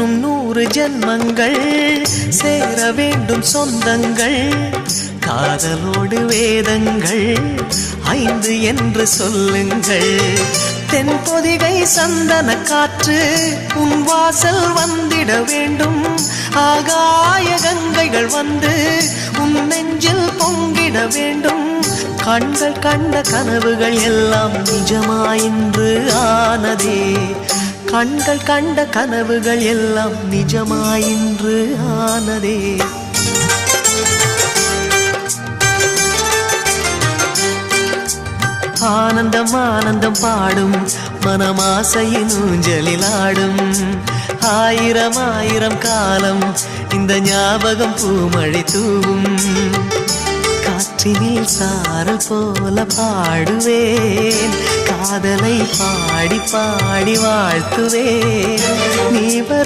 இன்னும் 100 ஜென்மங்கள் சேர வேண்டும் சொந்தங்கள் காதலோடு வேதங்கள் 5 என்று சொல்லுங்கள் தென்பொதிகை சந்தன காற்று உன் வாசல் வந்திட வேண்டும் ஆகாய கங்கைகள் வந்து உன் நெஞ்சில் பொங்கிட வேண்டும் கண்கள் கண்ட கனவுகள் எல்லாம் நிஜமாயின்று ஆனதே கண்கள் கண்ட கனவுகள் எல்லாம் நிஜமாயின்று ஆனதே ஆனந்தம் ஆனந்தம் பாடும் மனமாசையின் ஊஞ்சலில் ஆடும் ஆயிரம் ஆயிரம் காலம் இந்த ஞாபகம் பூமழை தூவும் காற்றினில் சாரல் போல பாடுவேன் காதலை பாடி பாடி வாழ்த்துவேன் நீ